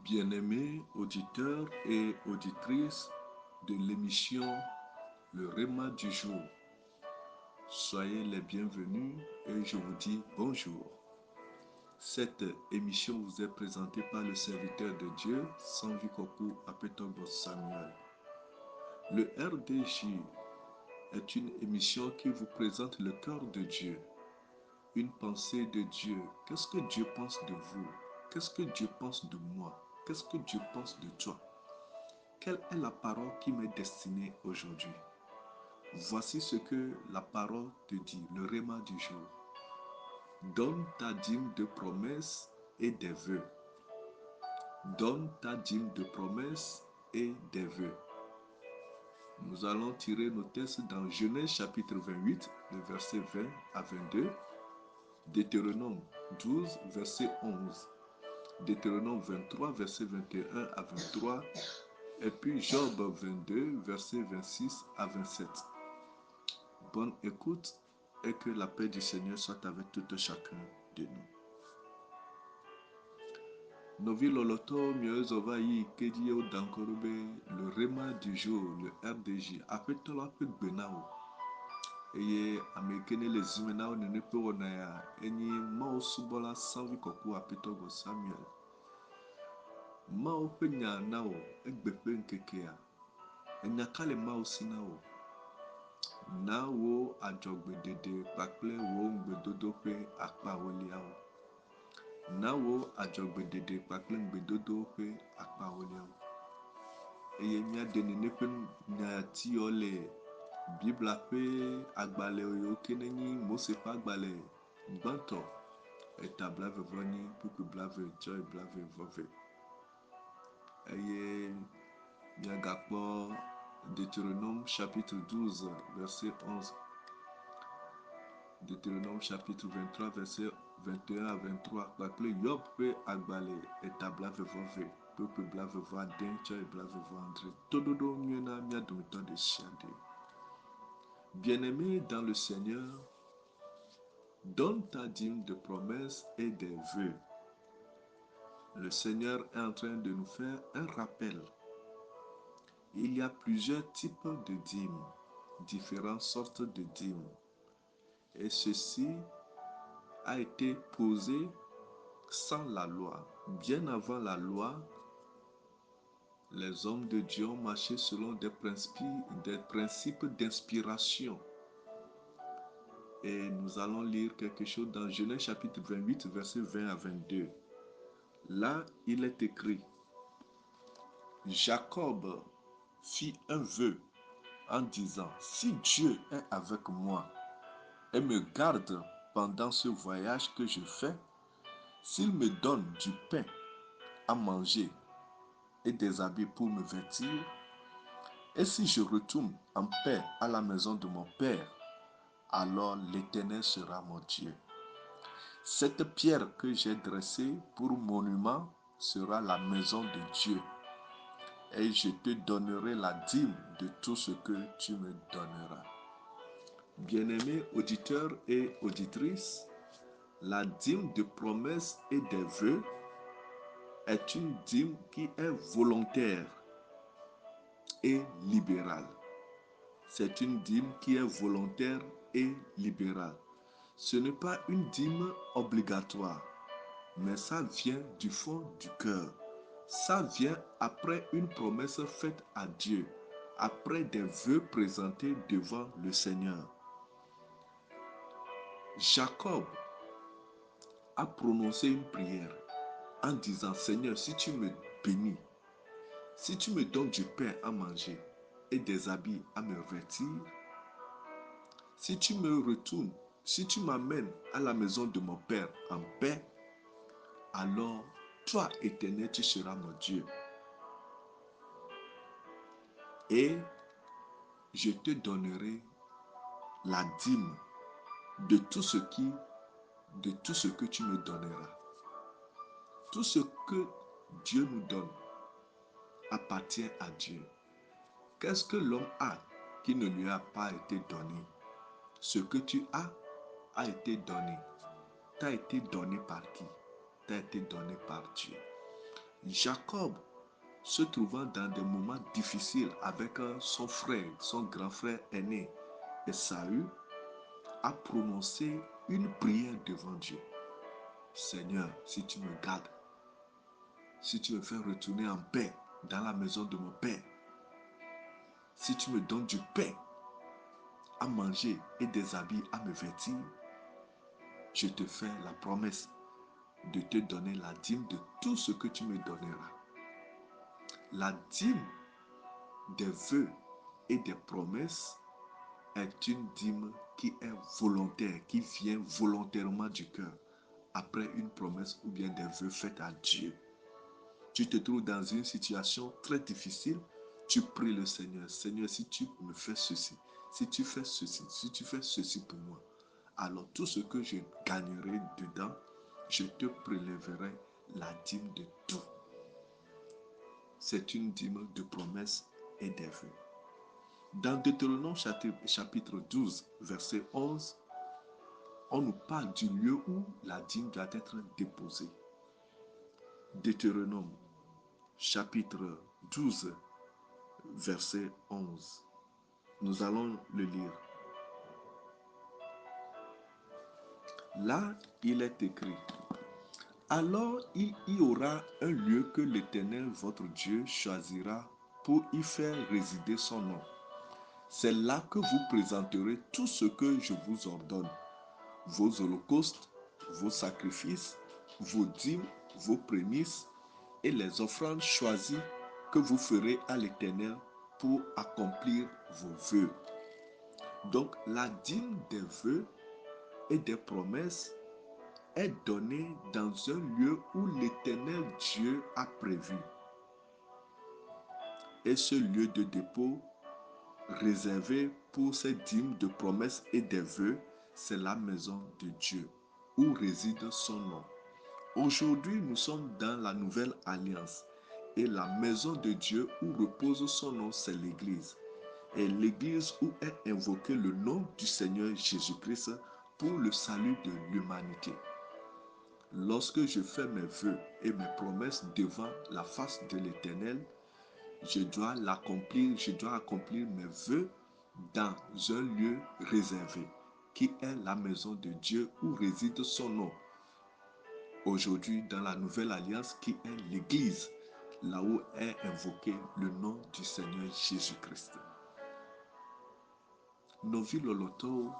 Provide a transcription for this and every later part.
Bien-aimés auditeurs et auditrices de l'émission Le Réma du jour, soyez les bienvenus et je vous dis bonjour. Cette émission vous est présentée par le serviteur de Dieu, Sanvikoku Apetogo Samuel. Le RDJ est une émission qui vous présente le cœur de Dieu, une pensée de Dieu. Qu'est-ce que Dieu pense de vous? Qu'est-ce que Dieu pense de moi? Qu'est-ce que Dieu pense de toi? Quelle est la parole qui m'est destinée aujourd'hui? Voici ce que la parole te dit, le réma du jour. Donne ta dîme de promesses et des vœux. Donne ta dîme de promesses et des vœux. Nous allons tirer nos textes dans Genèse chapitre 28, le verset 20 à 22, Deutéronome 12, verset 11, Deutéronome 23, verset 21 à 23, et puis Job 22, verset 26 à 27. Bonne écoute et que la paix du Seigneur soit avec tout chacun de nous. Novi loloto miozova yi kedi o dankorobe le réma du jour, le RDJ. Apetola pe gbenao. Eye amekene les imenao ne pe wonaya enyi mao subola Sanvikoku Apetogo Samuel. Mao pe nya nao egbepe nkekea. Enyakale mao sinao. Na wo adzɔgbedede kpakple wo ŋugbedodo ƒe akpawoliawo. Na wo adzɔgbedede kpakple ŋugbedodo ƒe akpawoliawo. Eye míaɖe nene ƒe nyatiwo le Bibla ƒe agbalẽ yiwo ke nenye Mose ƒe agbalẽ gbãtɔ eta blaeve-vɔ-enyi kpukpu blaeve tsɔ blaeve-vɔ-ve. Eye míagakpɔ Deutéronome chapitre 12, verset 11. Deutéronome chapitre 23, verset 21 à 23. Kpakple Job ƒe agbalẽ eta blaeve-vɔ-ve, kpukpu blaeve-vɔ-ade tsɔ blaeve-vɔ-adre. Toɖoɖo nyuie na mía dometɔ ɖe sia ɖe. Bien-aimé dans le Seigneur, donne ta dîme de promesses et des vœux. Le Seigneur est en train de nous faire un rappel. Il y a plusieurs types de dîmes, différentes sortes de dîmes. Et ceci a été posé sans la loi. Bien avant la loi, les hommes de Dieu ont marché selon des principes d'inspiration. Et nous allons lire quelque chose dans Genèse chapitre 28, versets 20 à 22. Là, il est écrit, Jacob fit un vœu en disant, si Dieu est avec moi et me garde pendant ce voyage que je fais, s'il me donne du pain à manger et des habits pour me vêtir, et si je retourne en paix à la maison de mon Père, alors l'Éternel sera mon Dieu. Cette pierre que j'ai dressée pour monument sera la maison de Dieu. Et je te donnerai la dîme de tout ce que tu me donneras. Bien-aimés auditeurs et auditrices, la dîme de promesses et des vœux est une dîme qui est volontaire et libérale. C'est une dîme qui est volontaire et libérale. Ce n'est pas une dîme obligatoire, mais ça vient du fond du cœur. Ça vient après une promesse faite à Dieu, après des vœux présentés devant le Seigneur. Jacob a prononcé une prière en disant, Seigneur, si tu me bénis, si tu me donnes du pain à manger et des habits à me vêtir, si tu me retournes, si tu m'amènes à la maison de mon Père en paix, alors toi, Éternel, tu seras mon Dieu. Et je te donnerai la dîme de tout ce que tu me donneras. Tout ce que Dieu nous donne appartient à Dieu. Qu'est-ce que l'homme a qui ne lui a pas été donné? Ce que tu as a été donné. T'a été donné par qui? T'a été donné par Dieu. Jacob, se trouvant dans des moments difficiles avec son frère, son grand frère aîné, Esaü, a prononcé une prière devant Dieu. Seigneur, si tu me gardes, si tu me fais retourner en paix dans la maison de mon père, si tu me donnes du pain à manger et des habits à me vêtir, je te fais la promesse de te donner la dîme de tout ce que tu me donneras. La dîme des vœux et des promesses est une dîme qui est volontaire, qui vient volontairement du cœur, après une promesse ou bien des vœux faits à Dieu. Tu te trouves dans une situation très difficile, tu pries le Seigneur. Seigneur, si tu me fais ceci, si tu fais ceci, si tu fais ceci pour moi, alors tout ce que je gagnerai dedans, je te prélèverai la dîme de tout. C'est une dîme de promesses et des vœux. Dans Deutéronome chapitre 12, verset 11, on nous parle du lieu où la dîme doit être déposée. Deutéronome chapitre 12, verset 11. Nous allons le lire. Là, il est écrit: alors il y aura un lieu que l'Éternel votre Dieu choisira pour y faire résider son nom. C'est là que vous présenterez tout ce que je vous ordonne, vos holocaustes, vos sacrifices, vos dîmes, vos prémices et les offrandes choisies que vous ferez à l'Éternel pour accomplir vos vœux. Donc la dîme des vœux et des promesses est donnée dans un lieu où l'Éternel Dieu a prévu. Et ce lieu de dépôt réservé pour ces dîmes de promesses et des vœux, c'est la maison de Dieu, où réside son nom. Aujourd'hui, nous sommes dans la nouvelle alliance et la maison de Dieu où repose son nom, c'est l'Église. Et l'Église où est invoqué le nom du Seigneur Jésus-Christ pour le salut de l'humanité. Lorsque je fais mes vœux et mes promesses devant la face de l'Éternel, je dois accomplir mes vœux dans un lieu réservé, qui est la maison de Dieu où réside son nom. Aujourd'hui, dans la nouvelle alliance qui est l'Église, là où est invoqué le nom du Seigneur Jésus-Christ. Novi loloto,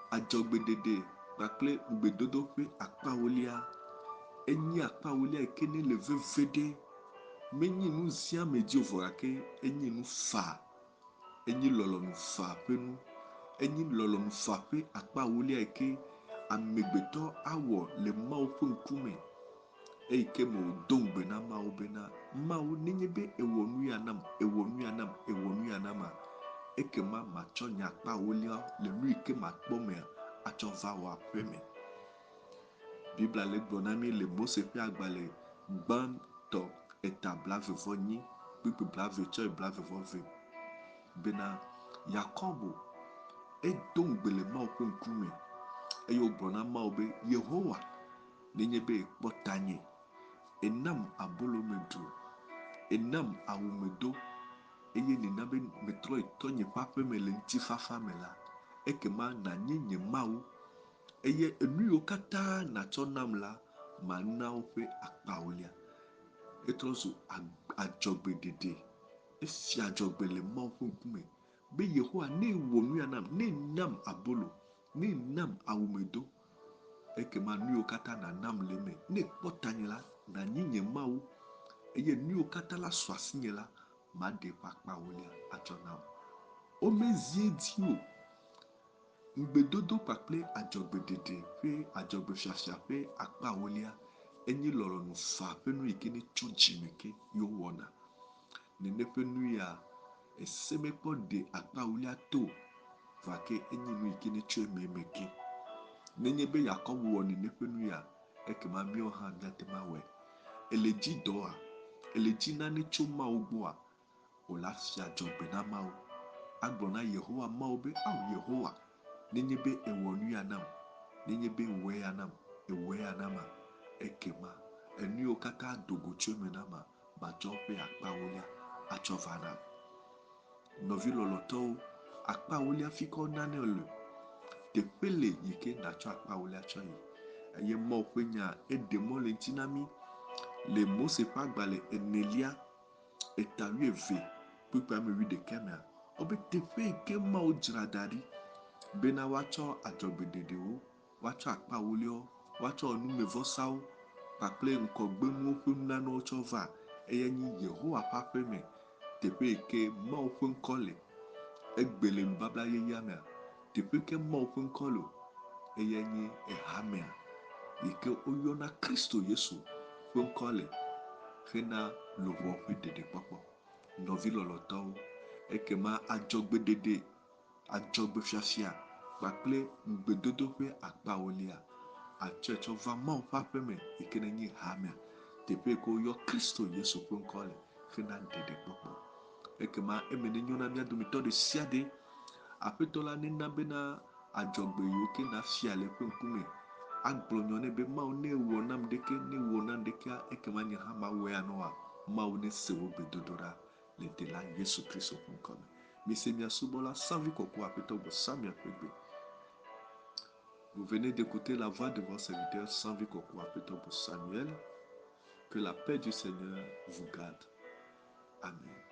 adjogbedede, bakle ugbedodo pe akpawolia, enyi akpawolia ekene le vevede, menyi nu zia medio vorake, enyi nu fa, enyi lolo nu fa pe nu, enyi lolo nu fa pe akpawolia eke, amegbeto awo le mawo pe nkume, eike mo dongbe na mawo bena, mawo nenye be ewonu yanam, ewonu yanam, ewonu yanama, eke ma macho nyakpa wolia le nu ike makpo me acho va wa pe me. Bibla le gbonami le Mose pe agbale gbanto eta blavevo nyi, pipi blavecho e blavevo ve. Bena Yakobo e dongbe le mawo pe nkume, eyo gbona mawo be Yehowa nenye be ekpotanye, enam abolo medu, enam awu medo, eye nina be metro itonye pape me le nti fafa me la, ekema na nye mawu, eye enuyo kata na chonam la, ma na ope akpaolia. Etrozo ajogbe dede, efi ajogbe le mawu pe nkume, be Yehowa ne wonu yanam, ne nam abolo, ne nam awu medo, ekema nuyo kata na nam leme, ne potanye la, na nye mawu, eye nuyo kata la swasinye la, ma de pakpa wolia achonam. O mezie dio, mbedodo pakple ajogbe dede, pe ajogbe shasha pe akpa wolia, enyi lolo nu fa pe nu ikini chojimeke yo wona. Nene pe nu ya, eseme po de akpa wolia to, vake enyi nu ikini chomemeke. Nenye be Yakobo woni ne pe nu ya, ekema mio ha miatema we. Eleji doa, eleji nani choma ogboa, ola fia jogbe na mawo. Agbona Yehowa mawo be au Yehowa. Nenye be ewonu yanam, nenye be ewe yanam, ewe yanama, ekema enu o kata dogotio menama bajope akpa olia achovana novi loloto akpa olia fiko nane ole tepele yike nacho akpa olia choyi aye mo kwenya edemo lentinami le mose pagbale enelia etalu eve pipa me wi de kemia obe tepe ke ma o jradari bena wacho ajogbedede o wacho akpa olio wacho numevosawo pakple nkɔgbenu ƒe nunanawo tsɔ va eye nyi yehowa ƒe aƒe me teƒe ke mawo ƒe ŋkɔ le egbe le nubabla yeyea mea teƒe ke mawo ƒe ŋkɔ le eye nyi ehamea yi ke woyɔna kristo yesu ƒe ŋkɔ le hena luʋɔ ƒe dedekpɔkpɔ nɔvi lɔlɔtɔwo ekema adzɔgbedede adzɔgbefiafia kpakple ŋugbedodo ƒe akpawolia atsɔe tsɔ va mawo ƒe aƒe me yi ke nenye hamea teƒe ke woyɔ kristo yesu ƒe ŋkɔ le hena dedekpɔkpɔ ekema eme nenyo na mía dometɔ ɖe sia ɖe aƒetɔ la nena bena adzɔgbe yiwo ke nafia le eƒe ŋkume agblɔ nyɔ nɛ be mawo ne wɔ nam ɖeke ne wɔ nam ɖekea ekema nye hã mawɔe anɔa mawo ne se wo gbedodoɖa le dela yesu kristo ƒe ŋkɔ me mise mia subɔla savi kɔkɔ aƒetɔ gbɔ samia ƒe gbe. Vous venez d'écouter la voix de votre serviteur Sanvi Koko Apetobo Samuel. Que la paix du Seigneur vous garde. Amen.